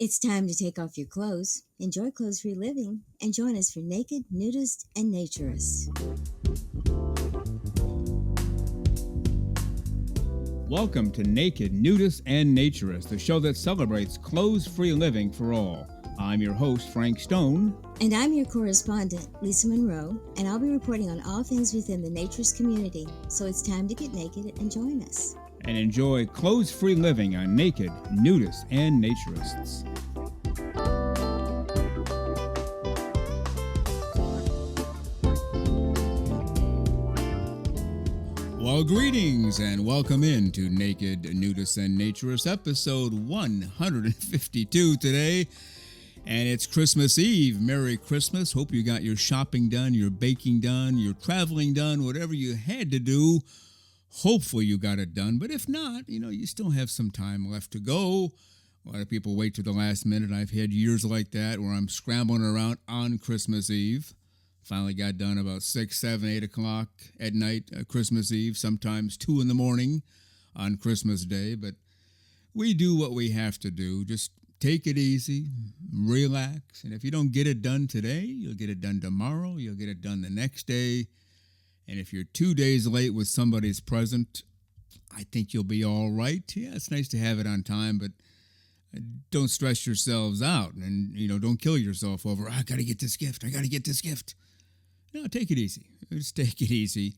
It's time to take off your clothes, enjoy clothes-free living, and join us for Naked, Nudists, and Naturists. Welcome to Naked, Nudists, and Naturists, the show that celebrates clothes-free living for all. I'm your host, Frank Stone. And I'm your correspondent, Lisa Monroe, and I'll be reporting on all things within the naturist community. So it's time to get naked and join us. And enjoy clothes-free living on Naked, Nudists, and Naturists. Well, greetings and welcome in to Naked, Nudists, and Naturists, episode 152 today. And it's Christmas Eve. Merry Christmas. Hope you got your shopping done, your baking done, your traveling done, whatever you had to do. Hopefully you got it done. But if not, you still have some time left to go. A lot of people wait to the last minute. I've had years like that where I'm scrambling around on Christmas Eve. Finally got done about 6, 7, 8 o'clock at night, Christmas Eve, sometimes 2 in the morning on Christmas Day. But we do what we have to do. Just take it easy, relax. And if you don't get it done today, you'll get it done tomorrow. You'll get it done the next day. And if you're 2 days late with somebody's present, I think you'll be all right. Yeah, it's nice to have it on time, but don't stress yourselves out and, don't kill yourself over, I got to get this gift. No, take it easy. Just take it easy.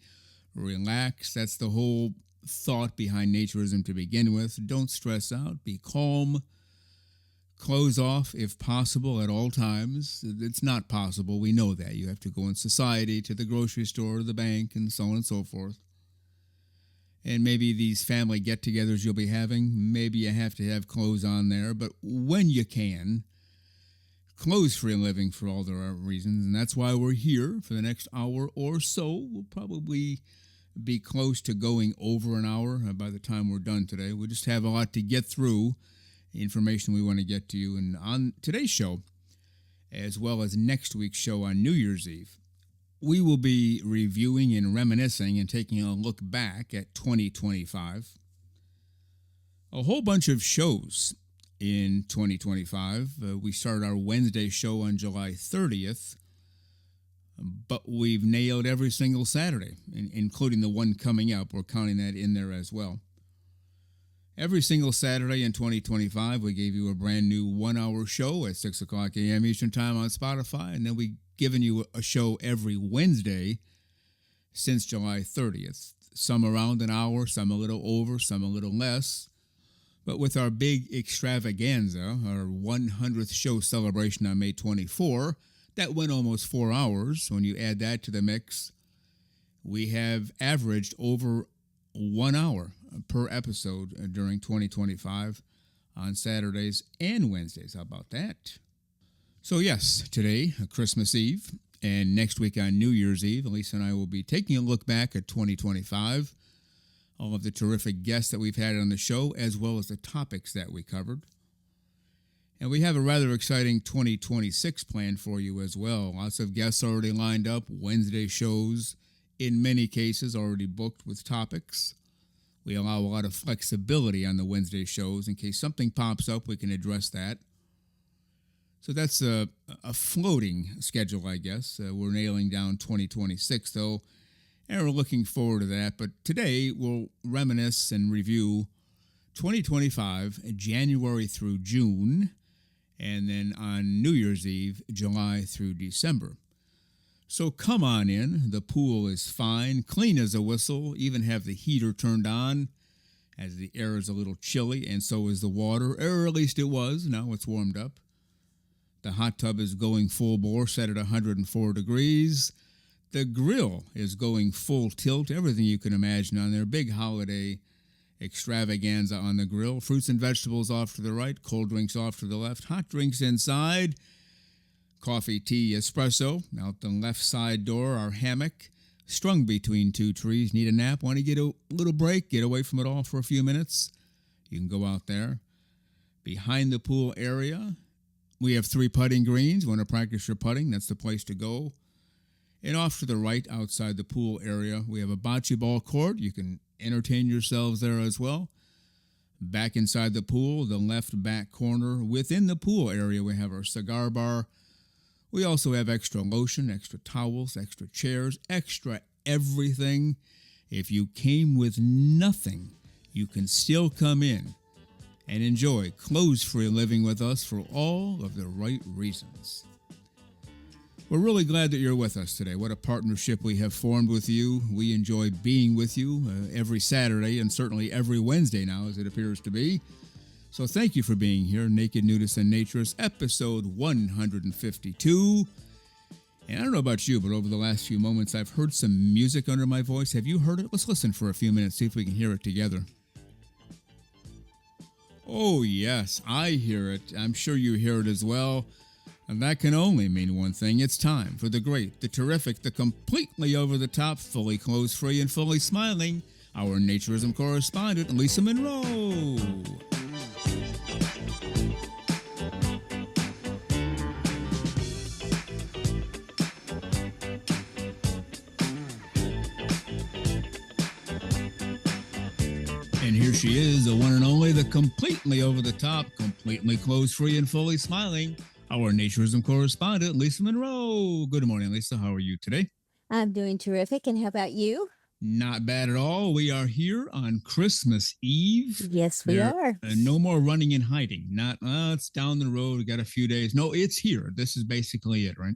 Relax. That's the whole thought behind naturism to begin with. Don't stress out. Be calm. Close off if possible at all times. It's not possible. We know that. You have to go in society to the grocery store, the bank, and so on and so forth. And maybe these family get-togethers you'll be having, maybe you have to have clothes on there. But when you can, clothes-free living for all the right reasons. And that's why we're here for the next hour or so. We'll probably be close to going over an hour by the time we're done today. We just have a lot to get through. Information we want to get to you. And on today's show, as well as next week's show on New Year's Eve, we will be reviewing and reminiscing and taking a look back at 2025. A whole bunch of shows in 2025. We started our Wednesday show on July 30th, but we've nailed every single Saturday, including the one coming up. We're counting that in there as well. Every single Saturday in 2025, we gave you a brand new 1-hour show at 6 o'clock a.m. Eastern Time on Spotify, and then we've given you a show every Wednesday since July 30th. Some around an hour, some a little over, some a little less. But with our big extravaganza, our 100th show celebration on May 24, that went almost 4 hours. When you add that to the mix, we have averaged over 1 hour per episode during 2025 on Saturdays and Wednesdays. How about that? So yes, today, Christmas Eve, and next week on New Year's Eve, Lisa and I will be taking a look back at 2025, all of the terrific guests that we've had on the show, as well as the topics that we covered. And we have a rather exciting 2026 planned for you as well. Lots of guests already lined up, Wednesday shows, in many cases already booked with topics. We allow a lot of flexibility on the Wednesday shows. In case something pops up, we can address that. So that's a floating schedule, I guess. We're nailing down 2026, though, and we're looking forward to that. But today, we'll reminisce and review 2025, January through June, and then on New Year's Eve, July through December. So come on in. The pool is fine, clean as a whistle, even have the heater turned on as the air is a little chilly, and so is the water, or at least it was. Now it's warmed up. The hot tub is going full bore, set at 104 degrees. The grill is going full tilt, everything you can imagine on there. Big holiday extravaganza on the grill. Fruits and vegetables off to the right, cold drinks off to the left, hot drinks inside. Coffee, tea, espresso. Out the left side door, our hammock, strung between two trees. Need a nap? Want to get a little break? Get away from it all for a few minutes? You can go out there. Behind the pool area, we have 3 putting greens. Want to practice your putting? That's the place to go. And off to the right, outside the pool area, we have a bocce ball court. You can entertain yourselves there as well. Back inside the pool, the left back corner, within the pool area, we have our cigar bar. We also have extra lotion, extra towels, extra chairs, extra everything. If you came with nothing, you can still come in and enjoy clothes-free living with us for all of the right reasons. We're really glad that you're with us today. What a partnership we have formed with you. We enjoy being with you every Saturday and certainly every Wednesday now, as it appears to be. So thank you for being here. Naked Nudists and Naturists, episode 152. And I don't know about you, but over the last few moments, I've heard some music under my voice. Have you heard it? Let's listen for a few minutes, see if we can hear it together. Oh, yes, I hear it. I'm sure you hear it as well. And that can only mean one thing. It's time for the great, the terrific, the completely over-the-top, fully clothes-free, and fully smiling, our naturism correspondent, Lisa Monroe. And here she is, the one and only, the completely over-the-top, completely clothes-free, and fully smiling, our naturism correspondent, Lisa Monroe. Good morning, Lisa. How are you today? I'm doing terrific. And how about you? Not bad at all. We are here on Christmas Eve. Yes, we are. No more running and hiding. Not, it's down the road. We got a few days. No, it's here. This is basically it, right?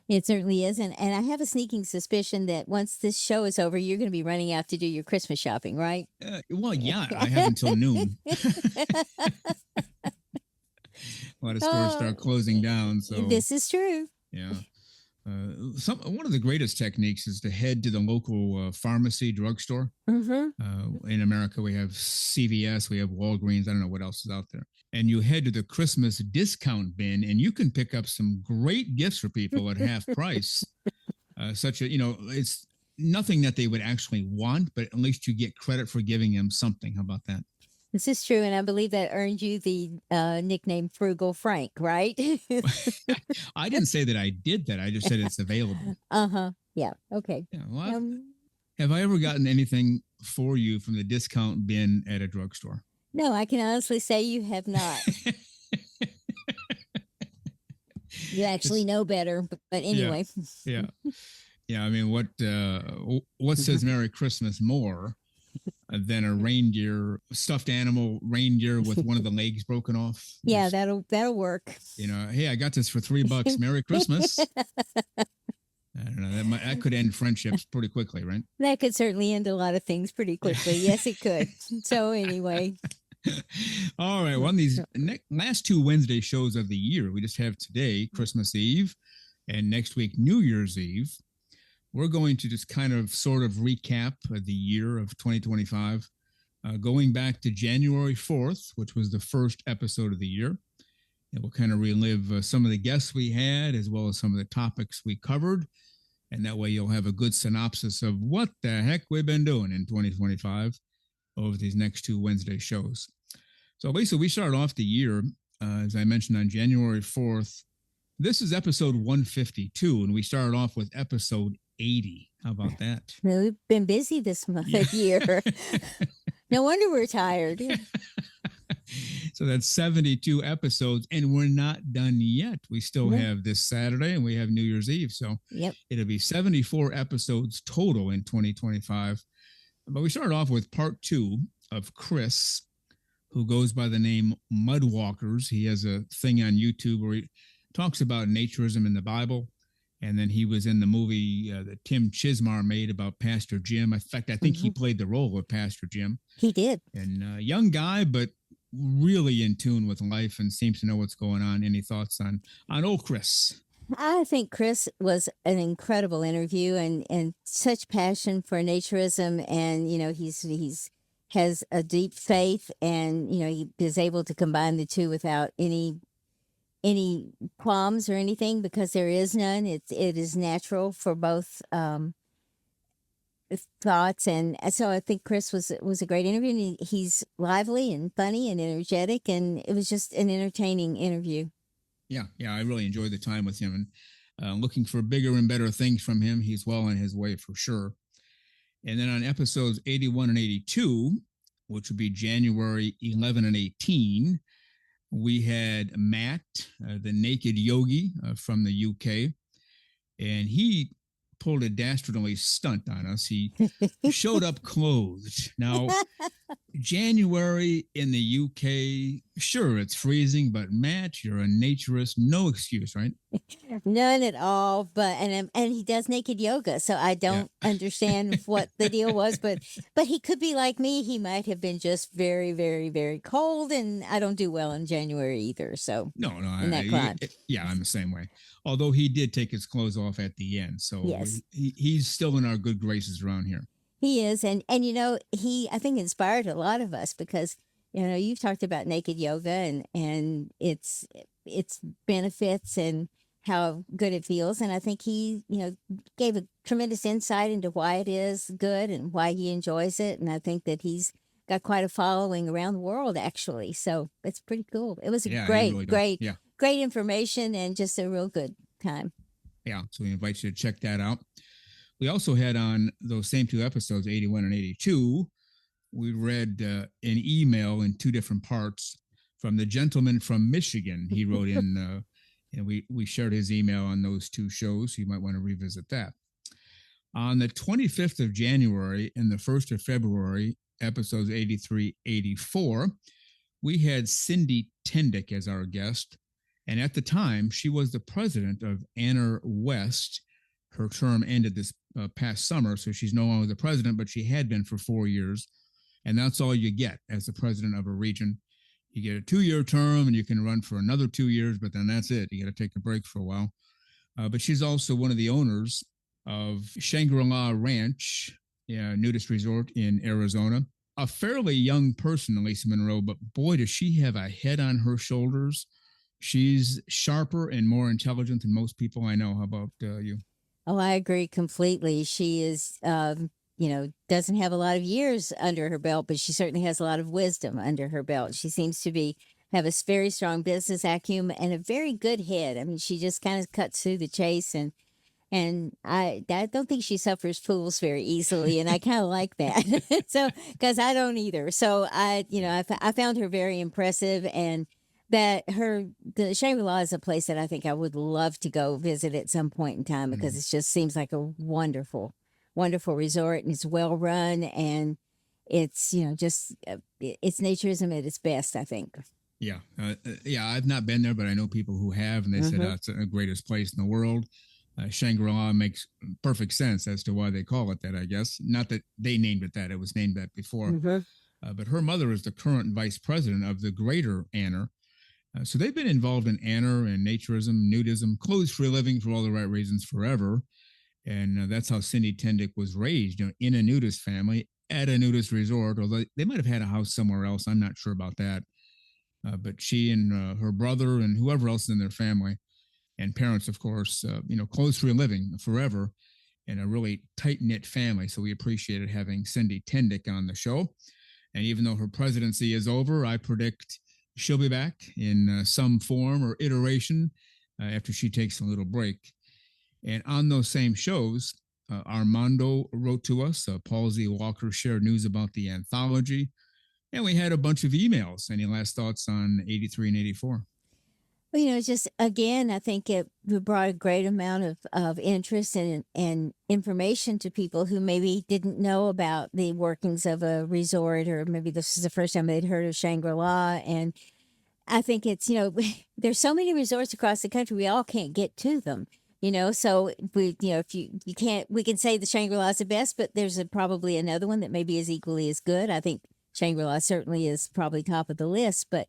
It certainly is. And I have a sneaking suspicion that once this show is over, you're going to be running out to do your Christmas shopping, right? Well, yeah, I have until noon. A lot of stores start closing down. So this is true. Yeah. One of the greatest techniques is to head to the local pharmacy, drugstore. Mm-hmm. In America, we have CVS, we have Walgreens. I don't know what else is out there. And you head to the Christmas discount bin, and you can pick up some great gifts for people at half price. It's nothing that they would actually want, but at least you get credit for giving them something. How about that? This is true, and I believe that earned you the nickname Frugal Frank, right? I didn't say that I did that. I just said it's available. Uh-huh. Yeah. Okay. Yeah, well, have I ever gotten anything for you from the discount bin at a drugstore? No, I can honestly say you have not. You actually know better, but anyway. Yeah. I mean, what says Merry Christmas more than a reindeer, stuffed animal reindeer with one of the legs broken off? Yeah, that'll work. Hey, I got this for $3. Merry Christmas. I don't know. That could end friendships pretty quickly, right? That could certainly end a lot of things pretty quickly. Yes, it could. So anyway. All right. Well, on these last two Wednesday shows of the year, we just have today, Christmas Eve, and next week, New Year's Eve. We're going to just kind of sort of recap the year of 2025, going back to January 4th, which was the first episode of the year. And we'll kind of relive some of the guests we had, as well as some of the topics we covered. And that way you'll have a good synopsis of what the heck we've been doing in 2025 over these next two Wednesday shows. So, Lisa, we start off the year, as I mentioned, on January 4th. This is episode 152, and we started off with episode 80. How about that? We've been busy this year. No wonder we're tired. So that's 72 episodes, and we're not done yet. We still have this Saturday, and we have New Year's Eve. So it'll be 74 episodes total in 2025. But we started off with part 2 of Chris, who goes by the name Mudwalkers. He has a thing on YouTube where he talks about naturism in the Bible. And then he was in the movie that Tim Chismar made about Pastor Jim. In fact, I think he played the role of Pastor Jim. He did. And young guy, but really in tune with life and seems to know what's going on. Any thoughts on old Chris? I think Chris was an incredible interview and such passion for naturism. And, he's has a deep faith and, he is able to combine the two without any qualms or anything, because there is none. It is natural for both thoughts, and so I think Chris was a great interview. And he's lively and funny and energetic, and it was just an entertaining interview. Yeah, I really enjoyed the time with him, and looking for bigger and better things from him. He's well on his way for sure. And then on episodes 81 and 82, which would be January 11 and 18. We had Matt, the naked yogi from the UK, and he pulled a dastardly stunt on us. He showed up clothed. Now, January in the UK, sure, it's freezing, but Matt, you're a naturist. No excuse, right? None at all, but and he does naked yoga, so I Yeah. don't understand what the deal was, but he could be like me. He might have been just very, very, very cold, and I don't do well in January either. So No, no, in that climate, yeah, I'm the same way. Although he did take his clothes off at the end, so yes. he's still in our good graces around here. He is, and he I think inspired a lot of us because you've talked about naked yoga and its benefits and how good it feels, and I think he gave a tremendous insight into why it is good and why he enjoys it, and I think that he's got quite a following around the world actually. So it's pretty cool. It was a Yeah, he great, really does. great, Yeah, great information and just a real good time. yeah. So we invite you to check that out. We also had on those same two episodes, 81 and 82, we read an email in two different parts from the gentleman from Michigan. He wrote in, and we shared his email on those two shows. So you might want to revisit that. On the 25th of January and the 1st of February, episodes 83, 84, we had Cindy Tendick as our guest. And at the time, she was the president of Anner West. Her term ended this past summer, so she's no longer the president, but she had been for 4 years. And that's all you get as the president of a region. You get a 2-year term and you can run for another 2 years, but then that's it. You got to take a break for a while. But she's also one of the owners of Shangri-La Ranch, nudist resort in Arizona. A fairly young person, Lisa Monroe, but boy, does she have a head on her shoulders. She's sharper and more intelligent than most people I know. How about you? Oh, I agree completely. She is, doesn't have a lot of years under her belt, but she certainly has a lot of wisdom under her belt. She seems to have a very strong business acumen and a very good head. I mean, she just kind of cuts through the chase, and I don't think she suffers fools very easily, and I kind of like that. So because I don't either. So I found her very impressive, and that the Shangri-La is a place that I think I would love to go visit at some point in time because Mhm. it just seems like a wonderful, wonderful resort, and it's well run, and it's just it's naturism at its best, I think. Yeah, yeah. I've not been there, but I know people who have, and they said Hmm. it's the greatest place in the world. Shangri-La makes perfect sense as to why they call it that. I guess not that they named it that; it was named that before. Hmm. But her mother is the current vice president of the Greater Anner. So they've been involved in Anner and naturism, nudism, clothes-free living for all the right reasons forever. And that's how Cindy Tendick was raised, in a nudist family at a nudist resort. Although they might have had a house somewhere else, I'm not sure about that. But she and her brother and whoever else in their family and parents, of course, clothes-free living forever in a really tight knit family. So we appreciated having Cindy Tendick on the show. And even though her presidency is over, I predict she'll be back in some form or iteration after she takes a little break. And on those same shows, Armando wrote to us. Paul Z. Walker shared news about the anthology. And we had a bunch of emails. Any last thoughts on 83 and 84? Well, just again, I think it brought a great amount of interest and information to people who maybe didn't know about the workings of a resort, or maybe this is the first time they'd heard of Shangri-La. And I think it's, there's so many resorts across the country, we all can't get to them. So if you can't, we can say the Shangri-La is the best, but there's probably another one that maybe is equally as good. I think Shangri-La certainly is probably top of the list, but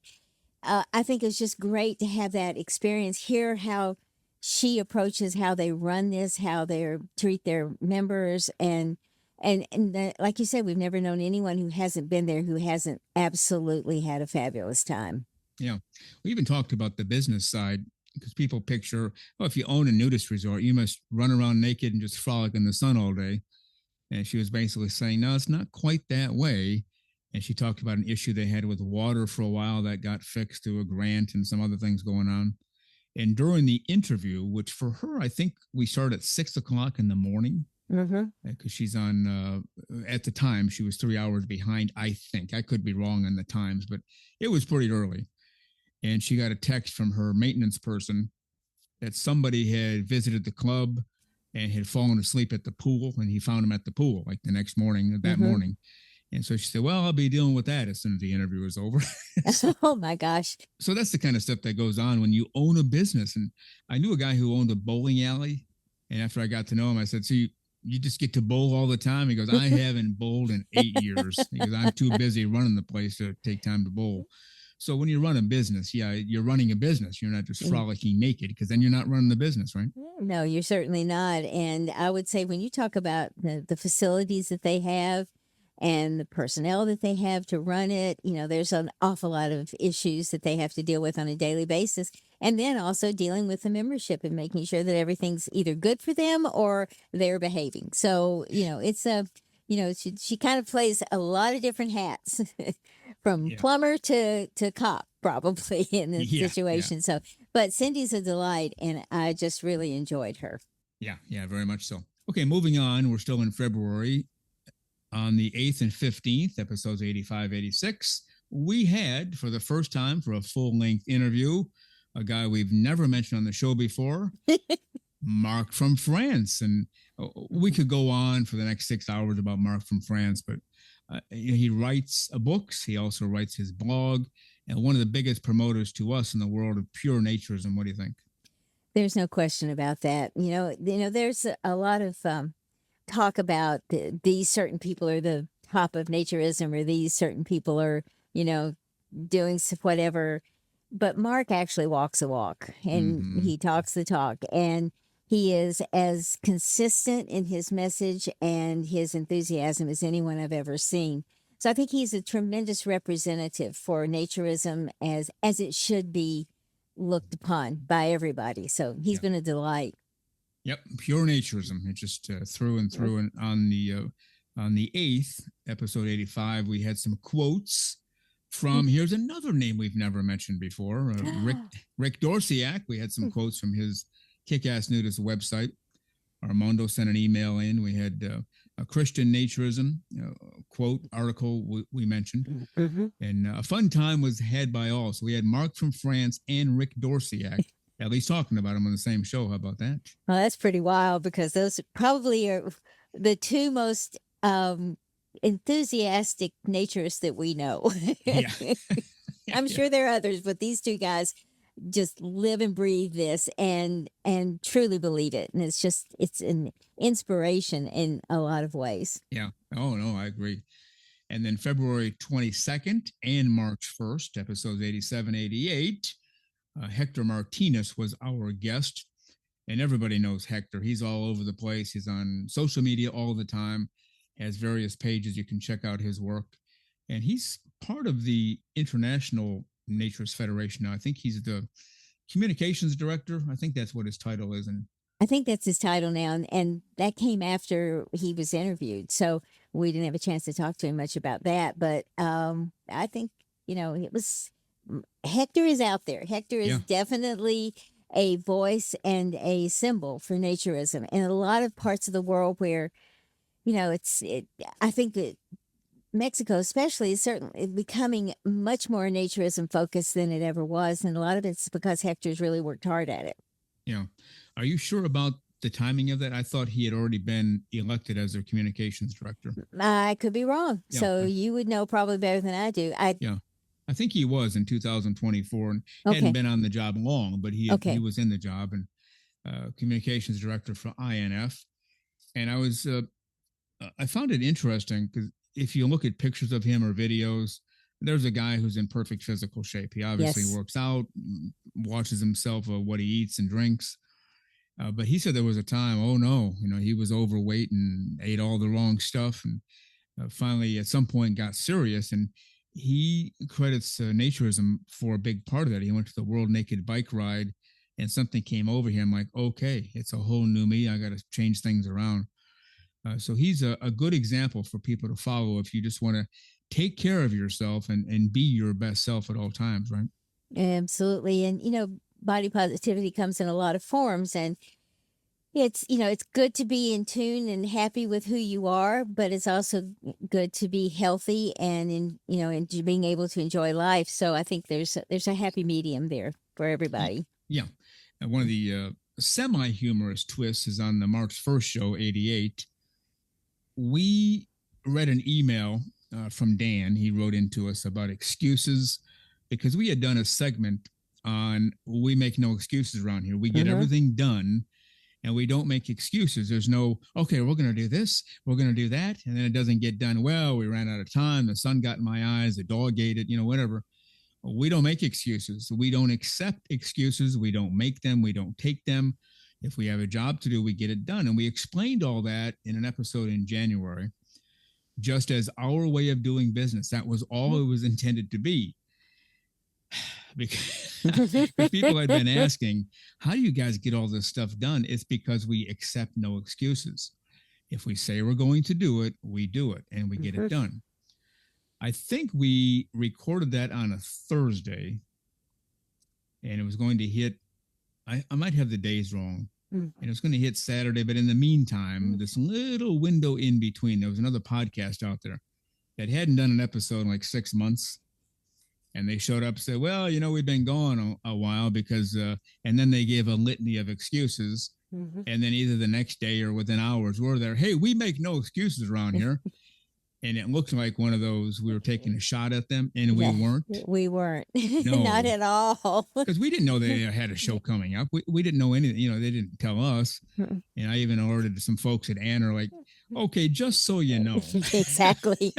I think it's just great to have that experience, hear how she approaches how they run this, how they treat their members, and like you said, we've never known anyone who hasn't been there who hasn't absolutely had a fabulous time. Yeah. We even talked about the business side because people picture, oh, if you own a nudist resort, you must run around naked and just frolic in the sun all day. And she was basically saying, no, it's not quite that way. And she talked about an issue they had with water for a while that got fixed through a grant and some other things going on. And during the interview, which for her, I think we started at 6 o'clock in the morning. Mm-hmm. because she's on, at the time, she was 3 hours behind, I think. I could be wrong on the times, but it was pretty early. And she got a text from her maintenance person that somebody had visited the club and had fallen asleep at the pool, and he found him at the pool like the next morning, that Mm-hmm. morning. And so she said, "Well, I'll be dealing with that as soon as the interview is over." so, Oh my gosh. so that's the kind of stuff that goes on when you own a business. And I knew a guy who owned a bowling alley, and after I got to know him, I said, "So you just get to bowl all the time?" He goes, "I haven't bowled in 8 years." He goes, "I'm too busy running the place to take time to bowl." So when you run a business, yeah, you're running a business. You're not just frolicking naked, because then you're not running the business, right? No, you're certainly not. And I would say when you talk about the facilities that they have and the personnel that they have to run it, there's an awful lot of issues that they have to deal with on a daily basis. And then also dealing with the membership and making sure that everything's either good for them or they're behaving. So, it's she kind of plays a lot of different hats from Yeah. plumber to cop, probably in this Yeah. Yeah. situation. So, but Cindy's a delight, and I just really enjoyed her. Yeah. Yeah. Very much so. Okay. Moving on. We're still in February. On the 8th and 15th, episodes 85, 86, we had, for the first time for a full length interview, a guy we've never mentioned on the show before, Mark from France. And we could go on for the next 6 hours about Mark from France, but he writes books. He also writes his blog, and one of the biggest promoters to us in the world of pure naturism. What do you think? There's no question about that. There's a lot of talk about these certain people are the top of naturism, or these certain people are, you know, doing whatever. But Mark actually walks the walk, and Mm-hmm. he talks the talk, and he is as consistent in his message and his enthusiasm as anyone I've ever seen. So I think he's a tremendous representative for naturism as it should be looked upon by everybody. So he's Yeah. been a delight. Yep, pure naturism. It's just through and through. And on the 8th, episode 85, we had some quotes from, here's another name we've never mentioned before, Rick Dorsiak. We had some quotes from his Kick-Ass Nudist website. Armando sent an email in. We had a Christian naturism quote article we mentioned. Mm-hmm. And a fun time was had by all. So we had Mark from France and Rick Dorsiak at least talking about him on the same show. How about that? Well, that's pretty wild, because those probably are the two most enthusiastic naturists that we know. Yeah. I'm Yeah. sure there are others, but these two guys just live and breathe this and truly believe it. And it's an inspiration in a lot of ways. Yeah. Oh, no, I agree. And then February 22nd and March 1st, episodes 87, 88, Hector Martinez was our guest. And everybody knows Hector. He's all over the place. He's on social media all the time, has various pages. You can check out his work. And he's part of the International Naturist Federation now. I think he's the communications director. I think that's what his title is. And I think that's his title now, and that came after he was interviewed. So we didn't have a chance to talk to him much about that. But I think, it was Hector is out there. Hector is yeah, definitely a voice and a symbol for naturism in a lot of parts of the world where, I think that Mexico, especially, is certainly becoming much more naturism focused than it ever was. And a lot of it's because Hector's really worked hard at it. yeah. Are you sure about the timing of that? I thought he had already been elected as their communications director. I could be wrong. Yeah, So you would know probably better than I do. Yeah. I think he was in 2024 and hadn't Okay. been on the job long, but he Okay. was in the job, and communications director for INF. And I found it interesting because if you look at pictures of him or videos, there's a guy who's in perfect physical shape. He obviously Yes. works out, watches himself, what he eats and drinks. But he said there was a time, oh no, he was overweight and ate all the wrong stuff, and finally at some point got serious. And he credits naturism for a big part of that. He went to the World Naked Bike Ride, and something came over him like, okay, it's a whole new me. I got to change things around. So he's a good example for people to follow if you just want to take care of yourself and be your best self at all times, right? Absolutely. And, body positivity comes in a lot of forms. And It's, it's good to be in tune and happy with who you are, but it's also good to be healthy and being able to enjoy life. So I think there's a happy medium there for everybody. Yeah. And one of the semi humorous twists is on the March 1st show, 88. We read an email from Dan. He wrote into us about excuses because we had done a segment on we make no excuses around here. We get Mm-hmm. everything done and we don't make excuses. There's no, okay, we're going to do this, we're going to do that. And then it doesn't get done. Well, we ran out of time. The sun got in my eyes, the dog ate it, whatever. We don't make excuses. We don't accept excuses. We don't make them. We don't take them. If we have a job to do, we get it done. And we explained all that in an episode in January, just as our way of doing business. That was all it was intended to be. Because people had been asking, how do you guys get all this stuff done? It's because we accept no excuses. If we say we're going to do it, we do it and we get it done. I think we recorded that on a Thursday and it was going to hit, I might have the days wrong, and it was going to hit Saturday. But in the meantime, this little window in between, there was another podcast out there that hadn't done an episode in like 6 months. And they showed up and said, well, we've been gone a while because, and then they gave a litany of excuses. And then either the next day or within hours, we're there. Hey, we make no excuses around here. And it looked like one of those, we were taking a shot at them, and we weren't. We weren't. No. Not at all. Because we didn't know they had a show coming up. We didn't know anything. They didn't tell us. And I even alerted some folks at Anna, like, okay, just so you know. Exactly.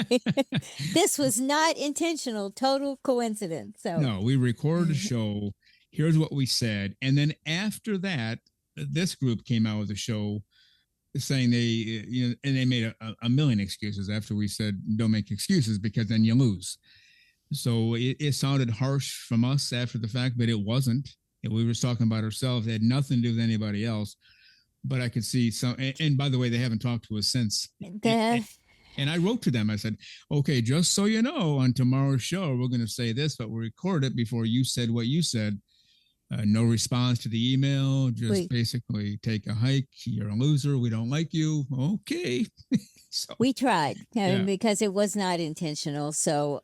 This was not intentional, total coincidence. So no, we recorded a show. Here's what we said. And then after that, this group came out with a show saying they, and they made a million excuses after we said, don't make excuses because then you lose. So it sounded harsh from us after the fact, but it wasn't. We were talking about ourselves. It had nothing to do with anybody else. But I could see some, and by the way, they haven't talked to us since. And I wrote to them. I said, okay, just so you know, on tomorrow's show, we're going to say this, but we'll record it before you said what you said. No response to the email. Just basically take a hike. You're a loser. We don't like you. Okay. So, we tried because it was not intentional. So,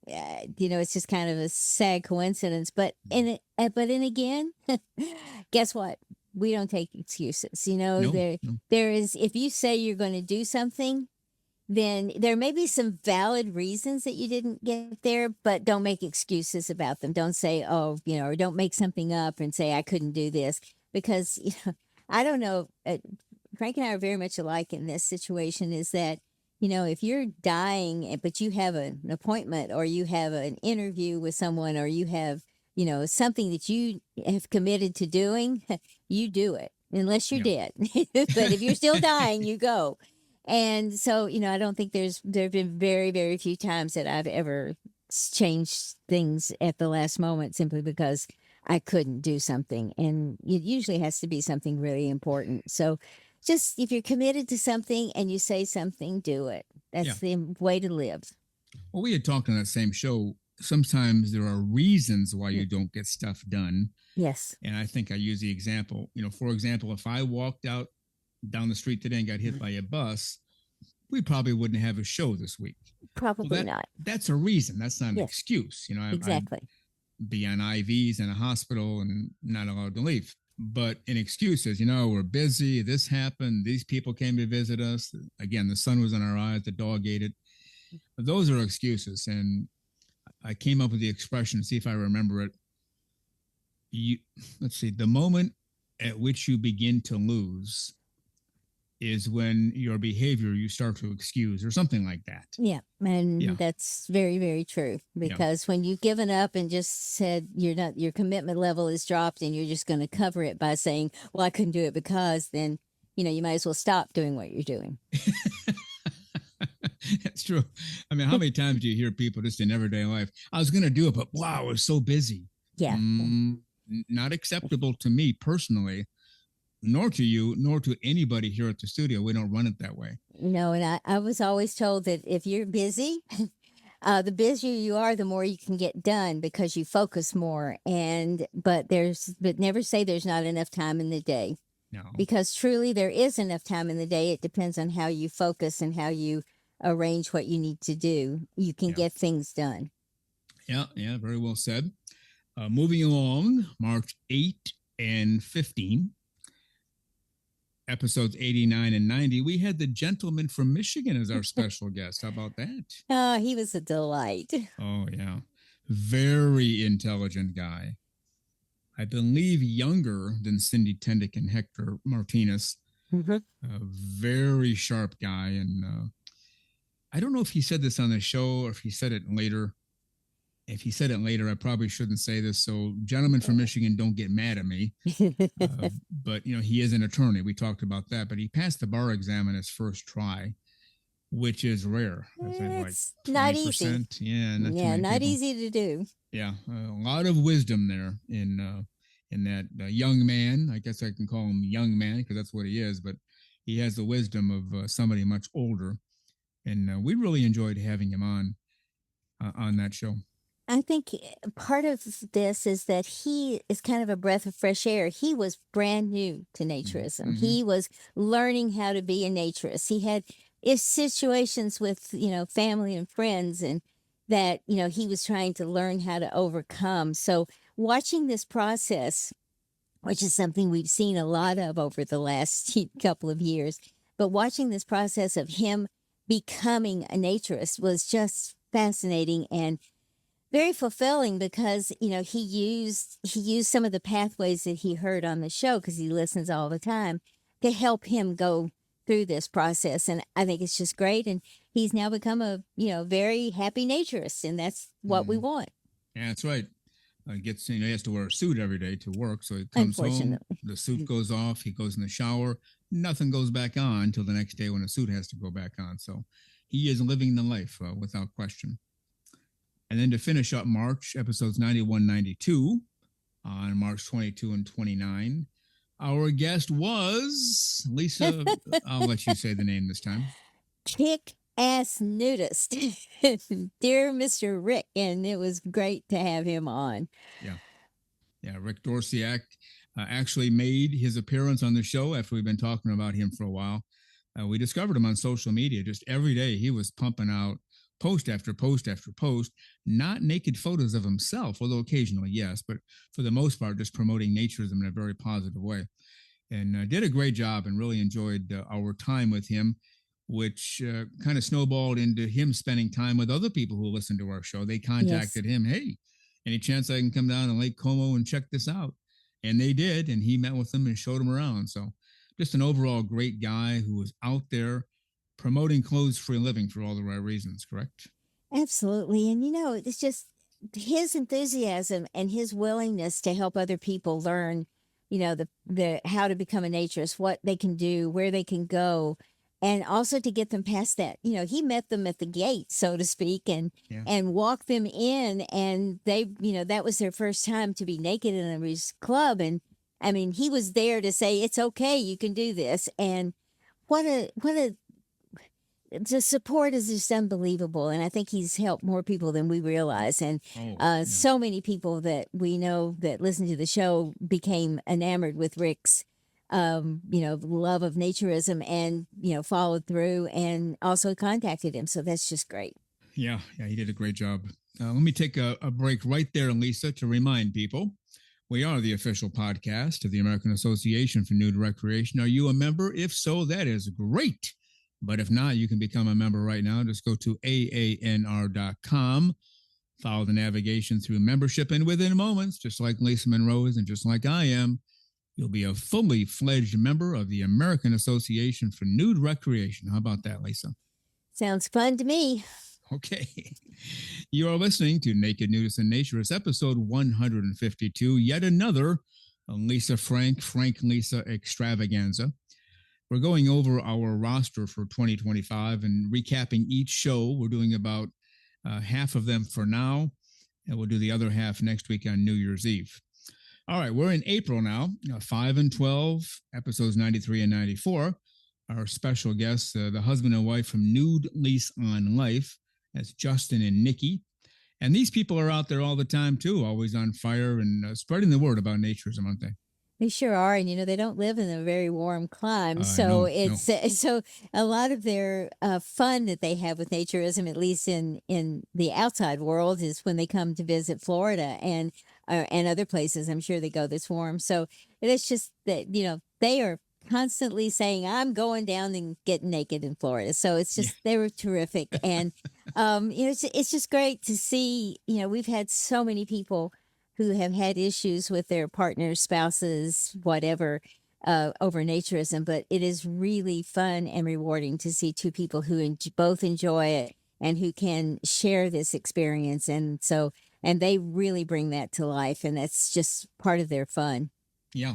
it's just kind of a sad coincidence. But then again, guess what? We don't take excuses. There is, if you say you're going to do something, then there may be some valid reasons that you didn't get there, but don't make excuses about them. Don't say, or don't make something up and say, I couldn't do this. Because, I don't know, Frank and I are very much alike in this situation, is that, if you're dying, but you have an appointment or you have an interview with someone or you have, something that you have committed to doing, you do it, unless you're dead. But if you're still dying, you go. And so, I don't think there have been very, very few times that I've ever changed things at the last moment simply because I couldn't do something. And it usually has to be something really important. So just if you're committed to something and you say something, do it. That's the way to live. Well, we had talked on that same show. Sometimes there are reasons why you don't get stuff done. Yes. And I think I use the example, for example, if I walked out down the street today and got hit by a bus, we probably wouldn't have a show this week. Probably not. That's a reason. That's not an excuse. Exactly. I'd be on IVs in a hospital and not allowed to leave. But an excuse is, we're busy. This happened. These people came to visit us. Again, the sun was in our eyes. The dog ate it. Those are excuses. And I came up with the expression, see if I remember it. Let's see, the moment at which you begin to lose is when your behavior you start to excuse or something like that. Yeah. And that's very, very true, because when you've given up and just said your commitment level is dropped and you're just going to cover it by saying, well, I couldn't do it because, then, you might as well stop doing what you're doing. That's true. I mean, how many times do you hear people just in everyday life, I was going to do it, but wow, I was so busy. Yeah. Not acceptable to me personally, nor to you, nor to anybody here at the studio. We don't run it that way. No, and I was always told that if you're busy, the busier you are, the more you can get done because you focus more. But never say there's not enough time in the day. No. because truly there is enough time in the day. It depends on how you focus and how you arrange what you need to do. You can Yeah. get things done. Yeah. Yeah. Very well said. Moving along, March 8 and 15, episodes 89 and 90, we had the gentleman from Michigan as our special guest. How about that? Oh, he was a delight. Oh, yeah. Very intelligent guy. I believe younger than Cindy Tendick and Hector Martinez. Mhm. A very sharp guy. And I don't know if he said this on the show or if he said it later. If he said it later, I probably shouldn't say this. So, gentlemen from Michigan, don't get mad at me. But, he is an attorney. We talked about that. But he passed the bar exam in his first try, which is rare. I think like It's not easy. 20%. Yeah, not too Yeah, many not people. easy to do. Yeah, a lot of wisdom there in that young man. I guess I can call him young man because that's what he is. But he has the wisdom of somebody much older, and we really enjoyed having him on that show. I think part of this is that he is kind of a breath of fresh air. He was brand new to naturism. Mm-hmm. He was learning how to be a naturist. He had situations with, family and friends and that, he was trying to learn how to overcome. So watching this process, which is something we've seen a lot of over the last couple of years, but watching this process of him becoming a naturist was just fascinating and very fulfilling because he used some of the pathways that he heard on the show because he listens all the time to help him go through this process, and I think it's just great. And he's now become a very happy naturist, and that's what we want. Yeah, that's right. He has to wear a suit every day to work, so he comes home, Unfortunately. the suit goes off, he goes in the shower, nothing goes back on until the next day when the suit has to go back on. So he is living the life without question. And then to finish up March, episodes 91, 92, on March 22 and 29, our guest was Lisa. I'll let you say the name this time. Kick ass nudist, dear Mr. Rick, and it was great to have him on. Yeah, Rick Dorsiak actually made his appearance on the show after we've been talking about him for a while. We discovered him on social media. Just every day he was pumping out post after post after post, not naked photos of himself, although occasionally, yes, but for the most part, just promoting naturism in a very positive way. And did a great job and really enjoyed our time with him, which kind of snowballed into him spending time with other people who listen to our show. They contacted him, hey, any chance I can come down to Lake Como and check this out? And they did, and he met with them and showed them around. So just an overall great guy who was out there promoting clothes-free living for all the right reasons, correct? Absolutely. And it's just his enthusiasm and his willingness to help other people learn, the how to become a naturist, what they can do, where they can go, and also to get them past that. He met them at the gate, so to speak, and walked them in, and they, that was their first time to be naked in a club. And I mean, he was there to say, it's okay, you can do this. And what a the support is just unbelievable, and I think he's helped more people than we realize. And so many people that we know that listen to the show became enamored with Rick's, love of naturism, and followed through, and also contacted him. So that's just great. Yeah, he did a great job. Let me take a break right there, Lisa, to remind people we are the official podcast of the American Association for Nude Recreation. Are you a member? If so, that is great. But if not, you can become a member right now. Just go to AANR.com, follow the navigation through membership, and within moments, just like Lisa Monroe is and just like I am, you'll be a fully fledged member of the American Association for Nude Recreation. How about that, Lisa? Sounds fun to me. Okay. You are listening to Naked Nudists and Naturists, episode 152, yet another Lisa Frank Lisa extravaganza. We're going over our roster for 2025 and recapping each show. We're doing about half of them for now, and we'll do the other half next week on New Year's Eve. All right, we're in April now, 5 and 12, episodes 93 and 94. Our special guests, the husband and wife from Nude Lease on Life, that's Justin and Nikki. And these people are out there all the time, too, always on fire and spreading the word about naturism, aren't they? They sure are, and, they don't live in a very warm clime, so No, no. it's so a lot of their, fun that they have with naturism, at least in the outside world, is when they come to visit Florida and other places. I'm sure they go this warm, so it's just that, they are constantly saying, "I'm going down and getting naked in Florida," so it's Yeah. just they were terrific, and, it's just great to see, we've had so many people who have had issues with their partners, spouses, whatever, over naturism. But it is really fun and rewarding to see two people who both enjoy it and who can share this experience. And they really bring that to life. And that's just part of their fun. Yeah.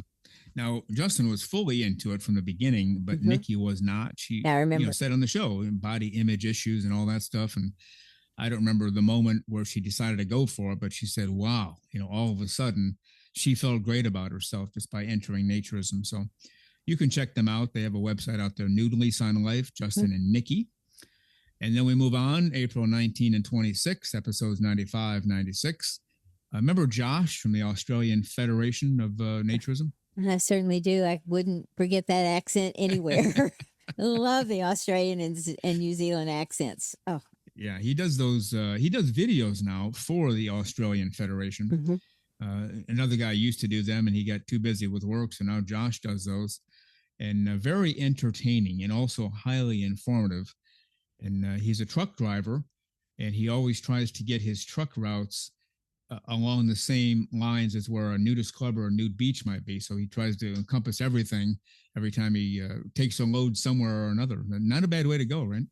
Now, Justin was fully into it from the beginning, but Hmm. Nikki was not. She, I remember. said on the show, body image issues and all that stuff. And I don't remember the moment where she decided to go for it, but she said, wow, all of a sudden she felt great about herself just by entering naturism. So you can check them out. They have a website out there, Nude, Lisa on Life, Mhm. Justin and Nikki. And then we move on, April 19 and 26, episodes 95, 96. Remember Josh from the Australian Federation of Naturism? I certainly do. I wouldn't forget that accent anywhere. Love the Australian and New Zealand accents. Oh, Yeah, he does those. He does videos now for the Australian Federation. mhm. Another guy used to do them, and he got too busy with work, so now Josh does those, and very entertaining and also highly informative. And he's a truck driver, and he always tries to get his truck routes along the same lines as where a nudist club or a nude beach might be. So he tries to encompass everything every time he takes a load somewhere or another. Not a bad way to go, right?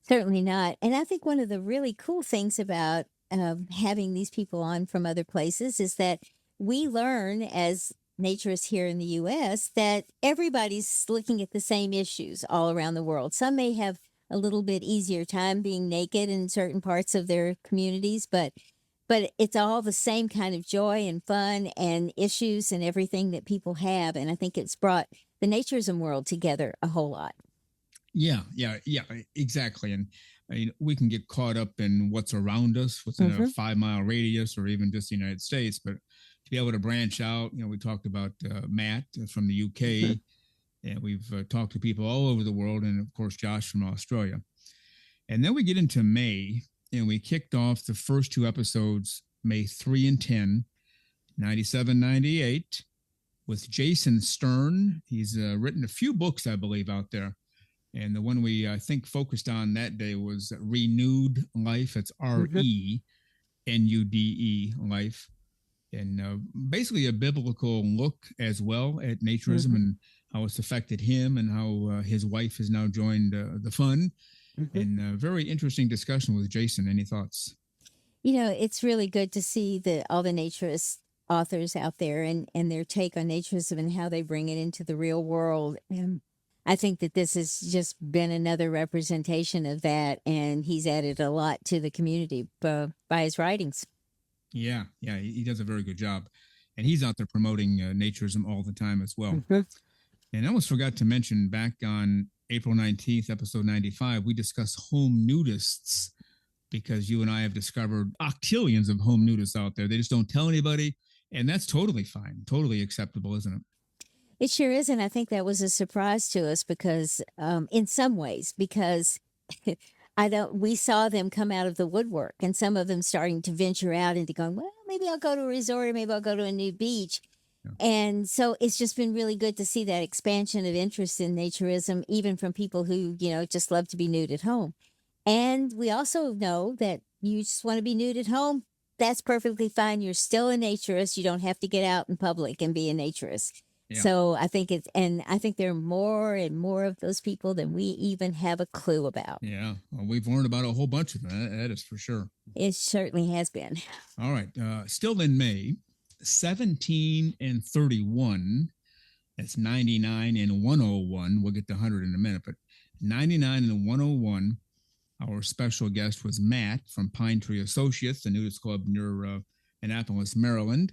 Certainly not. And I think one of the really cool things about having these people on from other places is that we learn as naturists here in the US that everybody's looking at the same issues all around the world. Some may have a little bit easier time being naked in certain parts of their communities, but it's all the same kind of joy and fun and issues and everything that people have. And I think it's brought the naturism world together a whole lot. Yeah, exactly. And I mean, we can get caught up in what's around us within a Hmm. 5 mile radius or even just the United States. But to be able to branch out, we talked about Matt from the Hmm. UK, and we've talked to people all over the world, and of course, Josh from Australia. And then we get into May, and we kicked off the first two episodes, May 3 and 10, 97, 98, with Jason Stern. He's written a few books, I believe, out there. And the one we, I think, focused on that day was Renewed Life. It's Hmm. RENUDE Life. And basically a biblical look as well at naturism Hmm. and how it's affected him and how his wife has now joined the fun. Hmm. And very interesting discussion with Jason. Any thoughts? It's really good to see all the naturist authors out there and their take on naturism and how they bring it into the real world. And I think that this has just been another representation of that, and he's added a lot to the community by his writings. Yeah, he does a very good job. And he's out there promoting naturism all the time as well. Mhm. And I almost forgot to mention back on April 19th, episode 95, we discussed home nudists because you and I have discovered octillions of home nudists out there. They just don't tell anybody. And that's totally fine, totally acceptable, isn't it? It sure is, and I think that was a surprise to us because, in some ways, because I don't. We saw them come out of the woodwork, and some of them starting to venture out into going. Well, maybe I'll go to a resort, or maybe I'll go to a new beach, Yeah. and so it's just been really good to see that expansion of interest in naturism, even from people who just love to be nude at home. And we also know that you just want to be nude at home. That's perfectly fine. You're still a naturist. You don't have to get out in public and be a naturist. Yeah. So and I think there are more and more of those people than we even have a clue about. Yeah. Well, we've learned about a whole bunch of them. That is for sure. It certainly has been. All right. Still in May, 17 and 31. That's 99 and 101. We'll get to 100 in a minute, but 99 and 101. Our special guest was Matt from Pine Tree Associates, the nudist club near Annapolis, Maryland.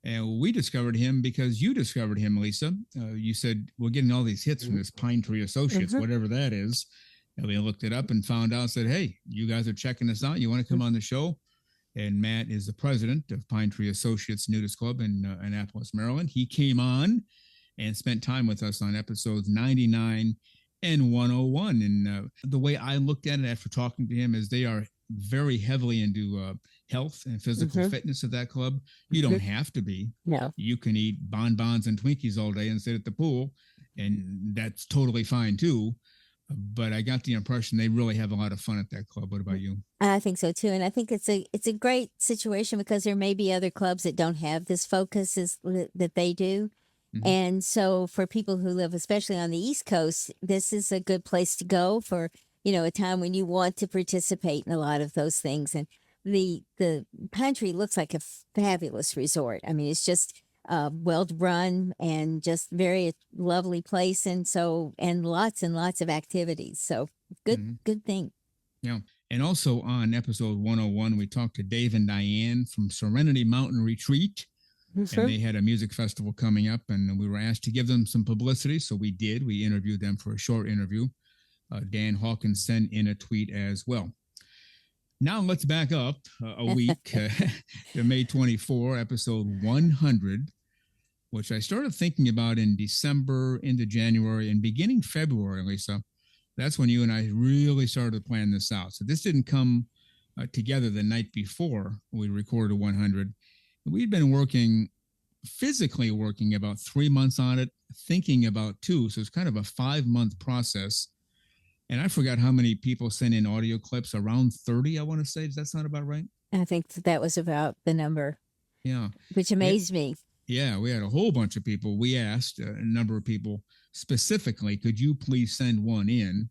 And we discovered him because you discovered him, Lisa. You said, we're getting all these hits from this Pine Tree Associates, Mhm. whatever that is. And we looked it up and found out, said, hey, you guys are checking this out. You want to come on the show? And Matt is the president of Pine Tree Associates Nudist Club in Annapolis, Maryland. He came on and spent time with us on episodes 99 and 101. And the way I looked at it after talking to him is they are very heavily into health and physical fitness at that club. You don't have to be. No. You can eat bonbons and Twinkies all day and sit at the pool, and that's totally fine too. But I got the impression they really have a lot of fun at that club. What about you? I think so too, and I think it's a great situation because there may be other clubs that don't have this focus that they do. And so for people who live, especially on the East Coast, this is a good place to go for, a time when you want to participate in a lot of those things. And the Pine Tree looks like a fabulous resort. I mean, it's just well run and just very lovely place. And lots of activities. So good thing. Yeah. And also on episode 101, we talked to Dave and Diane from Serenity Mountain Retreat. And they had a music festival coming up, and we were asked to give them some publicity. So we did. We interviewed them for a short interview. Dan Hawkins sent in a tweet as well. Now let's back up a week to May 24, episode 100, which I started thinking about in December into January and beginning February, Lisa. That's when you and I really started planning this out. So this didn't come together the night before we recorded 100. We'd been physically working about 3 months on it, thinking about 2. So it's kind of a 5-month process. And I forgot how many people sent in audio clips, around 30, I want to say. Does that sound about right? I think that was about the number. Yeah. Which amazed me. Yeah, we had a whole bunch of people. We asked a number of people specifically, could you please send one in?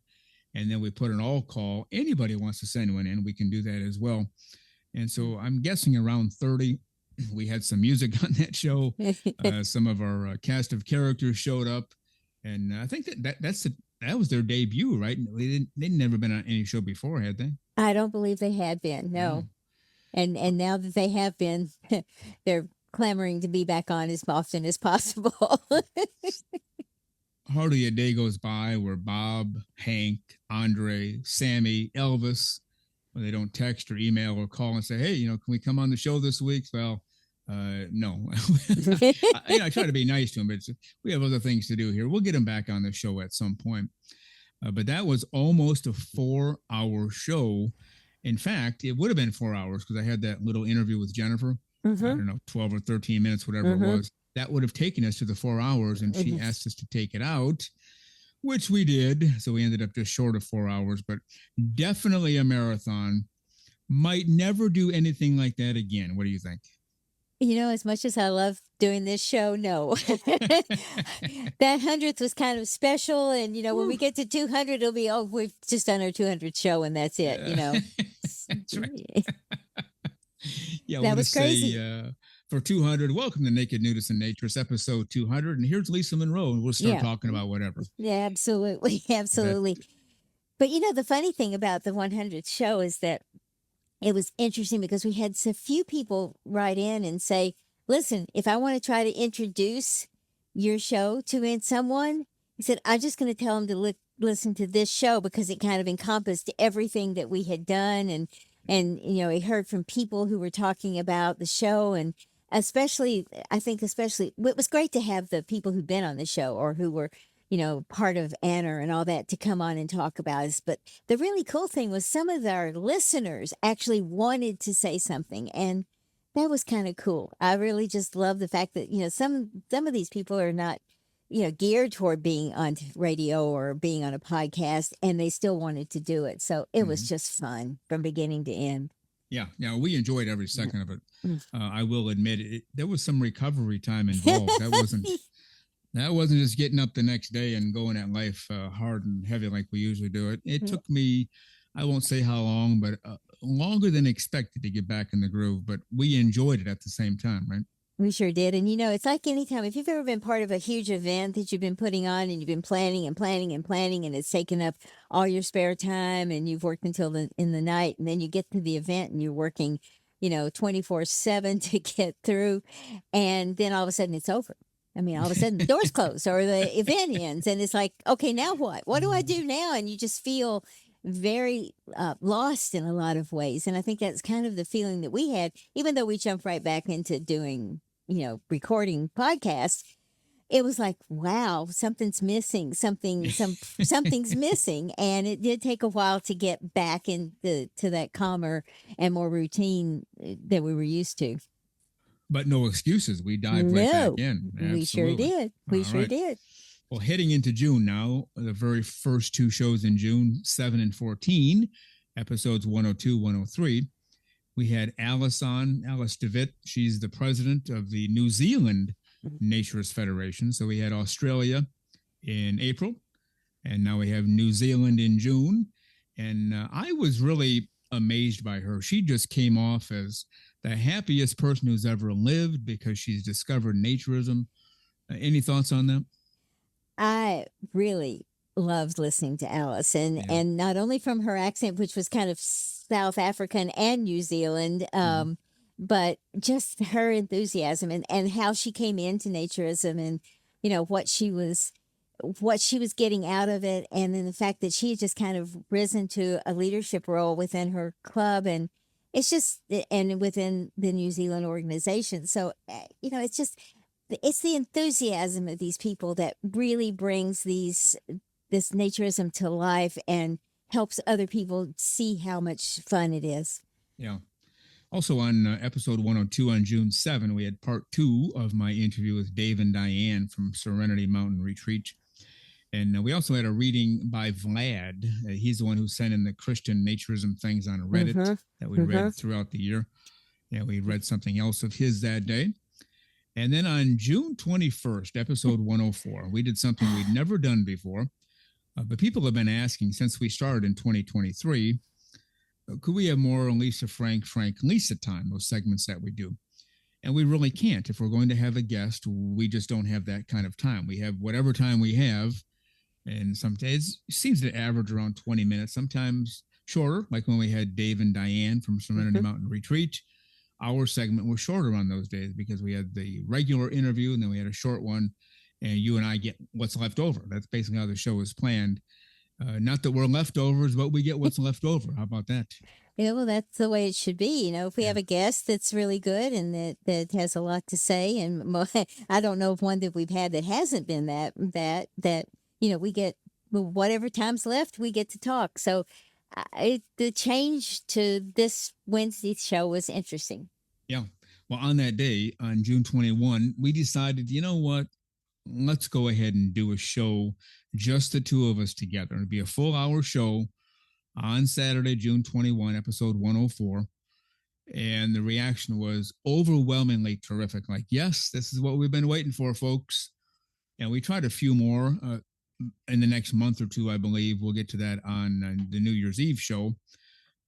And then we put an all call. Anybody wants to send one in, we can do that as well. And so I'm guessing around 30. We had some music on that show. Some of our cast of characters showed up, and I think that was their debut, right? They'd never been on any show before, had they? I don't believe they had been. No, and now that they have been, they're clamoring to be back on as often as possible. Hardly a day goes by where Bob, Hank, Andre, Sammy, Elvis, they don't text or email or call and say, hey, can we come on the show this week? Well, no. I try to be nice to them, but we have other things to do here. We'll get them back on the show at some point. But that was almost a 4-hour show. In fact, it would have been 4 hours because I had that little interview with Jennifer. I don't know, 12 or 13 minutes, whatever it was. That would have taken us to the 4 hours, and she asked us to take it out, which we did. So we ended up just short of 4 hours, but definitely a marathon. Might never do anything like that again. What do you think? As much as I love doing this show, no. That 100th was kind of special. And, when we get to 200, it'll be, we've just done our 200th show and that's it, That's right. Yeah, that was crazy. For 200, welcome to Naked Nudists and Naturists, episode 200. And here's Lisa Monroe, and we'll start talking about whatever. Yeah, absolutely. Absolutely. But, the funny thing about the 100th show is that it was interesting because we had so few people write in and say, listen, if I want to try to introduce your show to someone, he said, I'm just going to tell them to listen to this show because it kind of encompassed everything that we had done. And he heard from people who were talking about the show. And especially, it was great to have the people who've been on the show or who were part of Anna and all that to come on and talk about us. But the really cool thing was some of our listeners actually wanted to say something. And that was kind of cool. I really just love the fact that, some of these people are not, geared toward being on radio or being on a podcast, and they still wanted to do it. So it was just fun from beginning to end. Yeah. We enjoyed every second of it. I will admit there was some recovery time involved. That wasn't just getting up the next day and going at life hard and heavy like we usually do it. It took me, I won't say how long, but longer than expected to get back in the groove. But we enjoyed it at the same time, right? We sure did. And, it's like anytime, if you've ever been part of a huge event that you've been putting on and you've been planning and planning and planning, and it's taken up all your spare time and you've worked until in the night, and then you get to the event and you're working, 24/7 to get through. And then all of a sudden it's over. I mean, all of a sudden the doors close or the event ends, and it's like, okay, now what? What do I do now? And you just feel very lost in a lot of ways. And I think that's kind of the feeling that we had, even though we jumped right back into doing, recording podcasts. It was like, wow, something's missing. Something's missing, and it did take a while to get back into to that calmer and more routine that we were used to. But no excuses. We dived right back No, in. we sure Absolutely. did. We All sure right. did. Well, heading into June now, the very first two shows in June, 7 and 14, episodes 102, 103, we had Alice on, Alice DeWitt. She's the president of the New Zealand Naturist Federation. So we had Australia in April, and now we have New Zealand in June. And I was really amazed by her. She just came off as the happiest person who's ever lived because she's discovered naturism. Any thoughts on that? I really loved listening to Alice, and Yeah. and not only from her accent, which was kind of South African and New Zealand, but just her enthusiasm and how she came into naturism, and what she was getting out of it, and then the fact that she had just kind of risen to a leadership role within her club, and it's just and within the New Zealand organization. So it's just it's the enthusiasm of these people that really brings this naturism to life and helps other people see how much fun it is. Yeah. Also on episode 102 on June 7, we had part 2 of my interview with Dave and Diane from Serenity Mountain Retreat. And we also had a reading by Vlad. He's the one who sent in the Christian naturism things on Reddit that we read throughout the year. Yeah, we read something else of his that day. And then on June 21st, episode 104, we did something we'd never done before. But people have been asking since we started in 2023, could we have more Lisa Frank Lisa time, those segments that we do? And we really can't. If we're going to have a guest, we just don't have that kind of time. We have whatever time we have. And some days it seems to average around 20 minutes, sometimes shorter, like when we had Dave and Diane from Serenity Mountain Retreat. Our segment was shorter on those days because we had the regular interview and then we had a short one, and you and I get what's left over. That's basically how the show is planned. Not that we're leftovers, but we get what's left over. How about that? Yeah, well, that's the way it should be. If we have a guest that's really good and that has a lot to say, and I don't know of one that we've had that hasn't been that we get whatever time's left, we get to talk. So the change to this Wednesday show was interesting. Yeah. Well, on that day, on June 21, we decided, you know what? Let's go ahead and do a show, just the two of us together. It'd be a full hour show on Saturday, June 21, episode 104. And the reaction was overwhelmingly terrific. Like, yes, this is what we've been waiting for, folks. And we tried a few more in the next month or two, I believe. We'll get to that on the New Year's Eve show.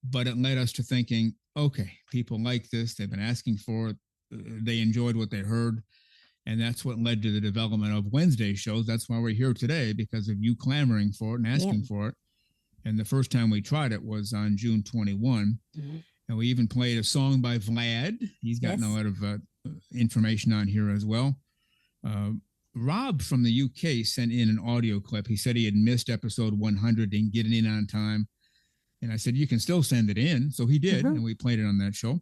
But it led us to thinking, okay, people like this. They've been asking for it. They enjoyed what they heard. And that's what led to the development of Wednesday shows. That's why we're here today, because of you clamoring for it and asking for it. And the first time we tried it was on June 21. And we even played a song by Vlad. He's gotten a lot of information on here as well. Rob from the UK sent in an audio clip. He said he had missed episode 100, didn't get it in on time. And I said, you can still send it in. So he did, and we played it on that show.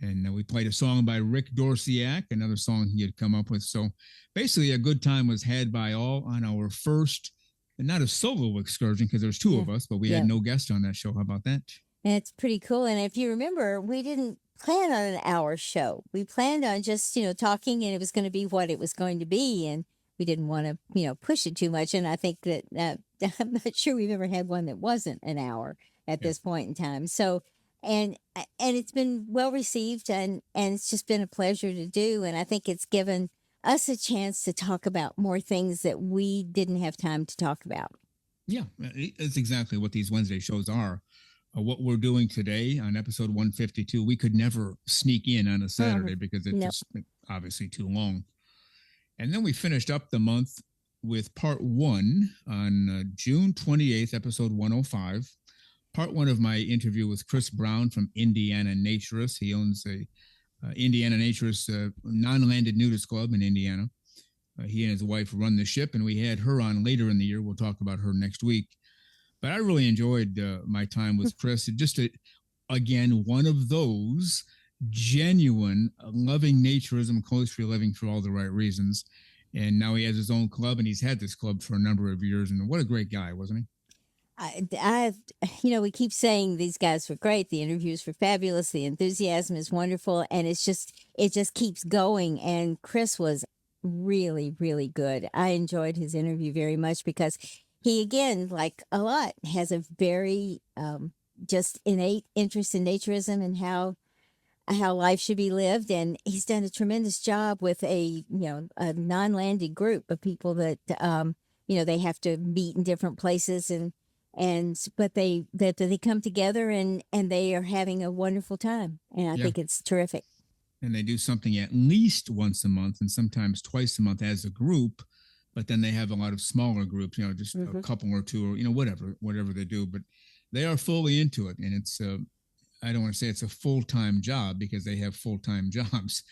And we played a song by Rick Dorsiak, another song he had come up with. So basically a good time was had by all on our first, not a solo excursion because there's two of us, but we had no guest on that show. How about that? It's pretty cool. And if you remember, we didn't plan on an hour show. We planned on just, talking, and it was going to be what it was going to be. And we didn't want to, push it too much. And I think that I'm not sure we've ever had one that wasn't an hour at this point in time. So, and it's been well received, and it's just been a pleasure to do. And I think it's given us a chance to talk about more things that we didn't have time to talk about. Yeah, it's exactly what these Wednesday shows are. What we're doing today on episode 152, we could never sneak in on a Saturday because it's just obviously too long. And then we finished up the month with part 1 on June 28th, episode 105. Part 1 of my interview with Chris Brown from Indiana Naturists. He owns a Indiana Naturist non-landed nudist club in Indiana. He and his wife run the ship, and we had her on later in the year. We'll talk about her next week. But I really enjoyed my time with Chris. Again, one of those genuine, loving naturism, close free living for all the right reasons. And now he has his own club, and he's had this club for a number of years. And what a great guy, wasn't I, we keep saying these guys were great. The interviews were fabulous. The enthusiasm is wonderful, and it just keeps going. And Chris was really, really good. I enjoyed his interview very much because he, again, like a lot, has a very just innate interest in naturism and how life should be lived, and he's done a tremendous job with a non-landed group of people that they have to meet in different places, but they come together and they are having a wonderful time, and I he? think it's terrific. And they do something at least once a month and sometimes twice a month as a group, but then they have a lot of smaller groups, just a couple or two, or whatever they do, but they are fully into it. And it's I don't want to say it's a full-time job because they have full-time jobs,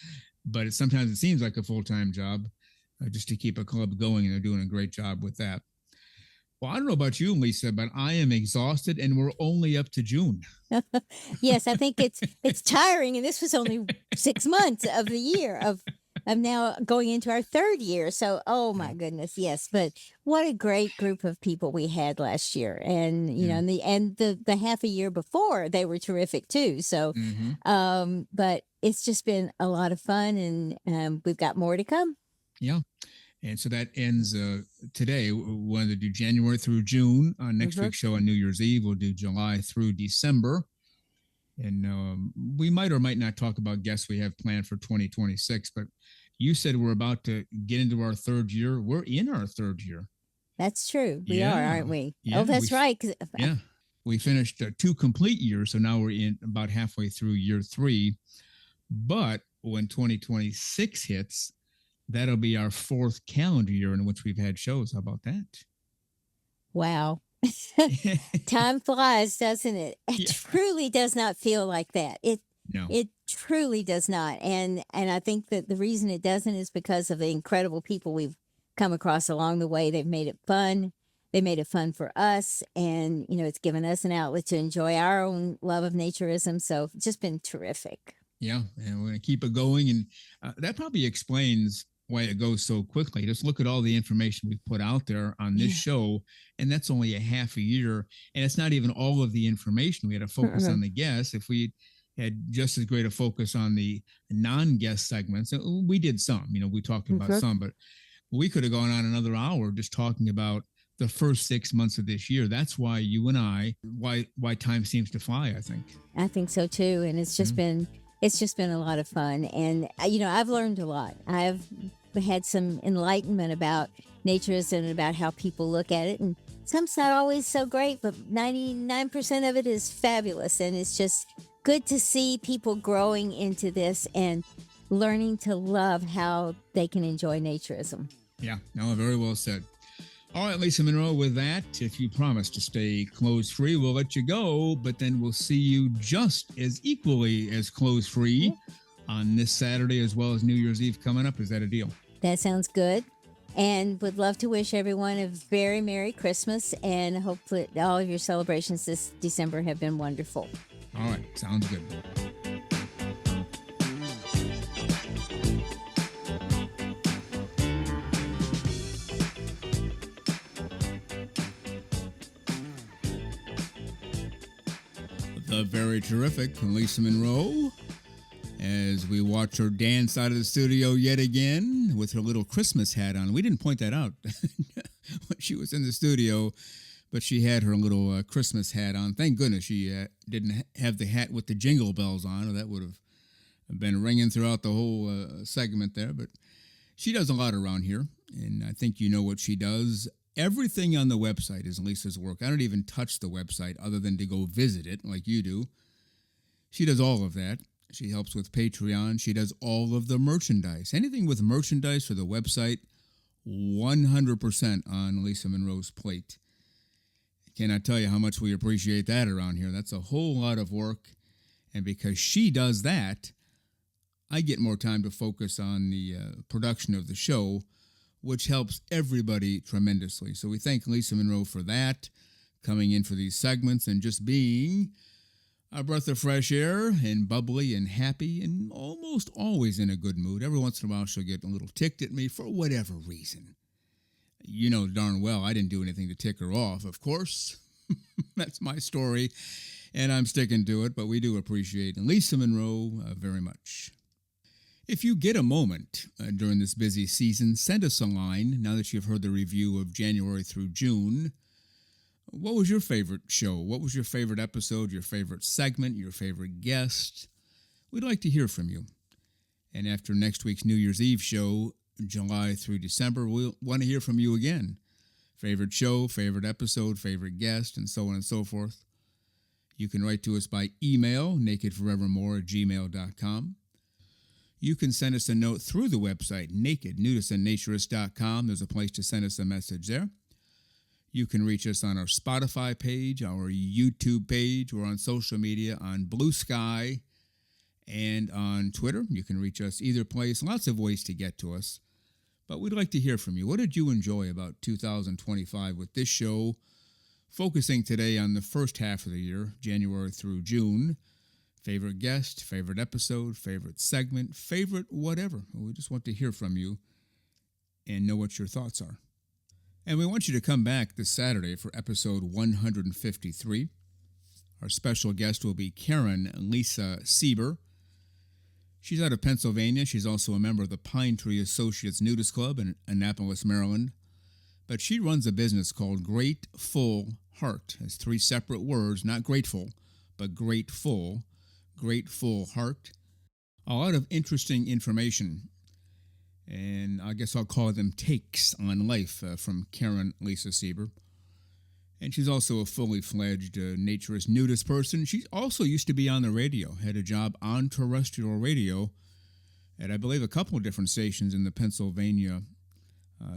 but sometimes it seems like a full-time job just to keep a club going, and they're doing a great job with that. Well, I don't know about you, Lisa, but I am exhausted, and we're only up to June. Yes, I think it's tiring, and this was only 6 months of the year of now going into our third year. So, oh my goodness, yes. But what a great group of people we had last year, and the half a year before, they were terrific too. So, but it's just been a lot of fun, and we've got more to come. Yeah. And so that ends today. We'll either do January through June. Next week's show on New Year's Eve, we'll do July through December. And we might or might not talk about guests we have planned for 2026. But you said we're about to get into our third year. We're in our third year. That's true. We are, aren't we? Yeah, that's right. Yeah. We finished 2 complete years. So now we're in about halfway through year 3. But when 2026 hits, that'll be our 4th calendar year in which we've had shows. How about that? Wow. Time flies, doesn't it? It truly does not feel like that. It truly does not. And I think that the reason it doesn't is because of the incredible people we've come across along the way. They've made it fun. They made it fun for us. And, it's given us an outlet to enjoy our own love of naturism. So it's just been terrific. Yeah. And we're going to keep it going. And that probably explains why it goes so quickly. Just look at all the information we've put out there on this show, and that's only a half a year, and it's not even all of the information. We had to focus on the guests. If we had just as great a focus on the non-guest segments, we did some, we talked about some, but we could have gone on another hour just talking about the first 6 months of this year. That's why you and I, why time seems to fly, I think. I think so too, and it's just been a lot of fun, and I've learned a lot. I've had some enlightenment about naturism and about how people look at it, and some's not always so great, but 99% of it is fabulous, and it's just good to see people growing into this and learning to love how they can enjoy naturism. Yeah, no, very well said. All right, Lisa Monroe, with that, if you promise to stay clothes-free, we'll let you go, but then we'll see you just as equally as clothes-free on this Saturday as well as New Year's Eve coming up. Is that a deal? That sounds good. And would love to wish everyone a very Merry Christmas, and hope that all of your celebrations this December have been wonderful. All right, sounds good. The very terrific Lisa Monroe, as we watch her dance out of the studio yet again with her little Christmas hat on. We didn't point that out when she was in the studio, but she had her little Christmas hat on. Thank goodness she didn't have the hat with the jingle bells on, or that would have been ringing throughout the whole segment there. But she does a lot around here, and I think you know what she does. Everything on the website is Lisa's work. I don't even touch the website other than to go visit it like you do. She does all of that. She helps with Patreon. She does all of the merchandise. Anything with merchandise for the website, 100% on Lisa Monroe's plate. I cannot tell you how much we appreciate that around here. That's a whole lot of work. And because she does that, I get more time to focus on the production of the show, which helps everybody tremendously. So we thank Lisa Monroe for that. coming in for these segments and just being a breath of fresh air and bubbly and happy and almost always in a good mood. Every once in a while she'll get a little ticked at me for whatever reason. You know darn well I didn't do anything to tick her off, of course. That's my story, and I'm sticking to it, but we do appreciate Lisa Monroe very much. If you get a moment during this busy season, send us a line now that you've heard the review of January through June. What was your favorite show? What was your favorite episode, your favorite segment, your favorite guest? We'd like to hear from you. And after next week's New Year's Eve show, July through December, we'll want to hear from you again. Favorite show, favorite episode, favorite guest, and so on and so forth. You can write to us by email, nakedforevermore@gmail.com. You can send us a note through the website, nudists.com. There's a place to send us a message there. You can reach us on our Spotify page, our YouTube page. We're on social media on Blue Sky and on Twitter. You can reach us either place. Lots of ways to get to us. But we'd like to hear from you. What did you enjoy about 2025 with this show? Focusing today on the first half of the year, January through June. Favorite guest, favorite episode, favorite segment, favorite whatever. We just want to hear from you and know what your thoughts are. And we want you to come back this Saturday for episode 153. Our special guest will be Karen Lisa Sieber. She's out of Pennsylvania. She's also a member of the Pine Tree Associates Nudist Club in Annapolis, Maryland. But she runs a business called Grateful Heart. It's three separate words, not grateful, but grateful heart. A lot of interesting information, and I guess I'll call them takes on life from Karen Lisa Sieber. And she's also a fully fledged naturist nudist person. She also used to be on the radio, had a job on terrestrial radio at, I believe, a couple of different stations in the Pennsylvania,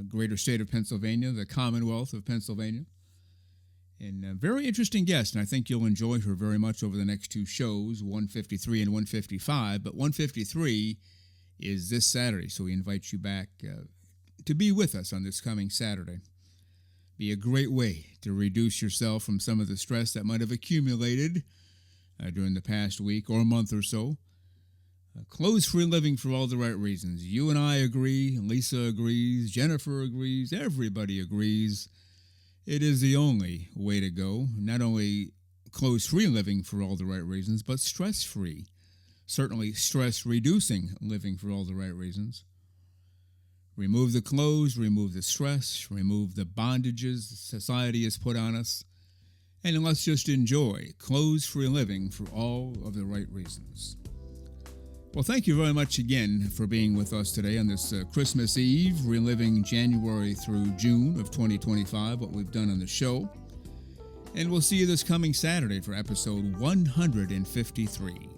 greater state of Pennsylvania, the Commonwealth of Pennsylvania. And a very interesting guest, and I think you'll enjoy her very much over the next two shows, 153 and 155. But 153 is this Saturday, so we invite you back to be with us on this coming Saturday. Be a great way to reduce yourself from some of the stress that might have accumulated during the past week or month or so. Clothes-free living for all the right reasons. You and I agree, Lisa agrees, Jennifer agrees, everybody agrees. It is the only way to go. Not only clothes-free living for all the right reasons, but stress-free. Certainly stress-reducing living for all the right reasons. Remove the clothes, remove the stress, remove the bondages society has put on us, and let's just enjoy clothes-free living for all of the right reasons. Well, thank you very much again for being with us today on this Christmas Eve, reliving January through June of 2025, what we've done on the show. And we'll see you this coming Saturday for episode 153.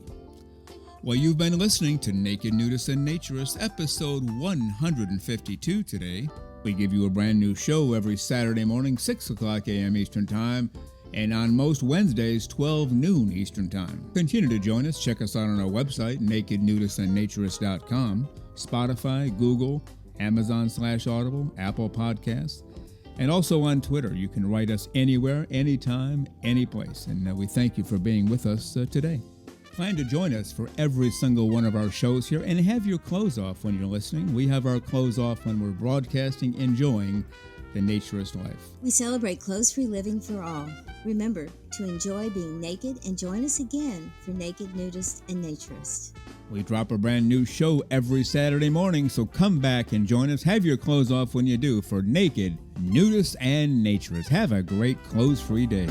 Well, you've been listening to Naked Nudists and Naturists, episode 152 today. We give you a brand new show every Saturday morning, 6 o'clock a.m. Eastern Time, and on most Wednesdays, 12 noon Eastern Time. Continue to join us. Check us out on our website, nakednudistandnaturist.com, Spotify, Google, Amazon/Audible, Apple Podcasts, and also on Twitter. You can write us anywhere, anytime, any place. And we thank you for being with us today. Plan to join us for every single one of our shows here and have your clothes off when you're listening. We have our clothes off when we're broadcasting, enjoying the naturist life. We celebrate clothes-free living for all. Remember to enjoy being naked and join us again for Naked Nudists and Naturists. We drop a brand new show every Saturday morning, so come back and join us. Have your clothes off when you do for Naked Nudists and Naturists. Have a great clothes-free day.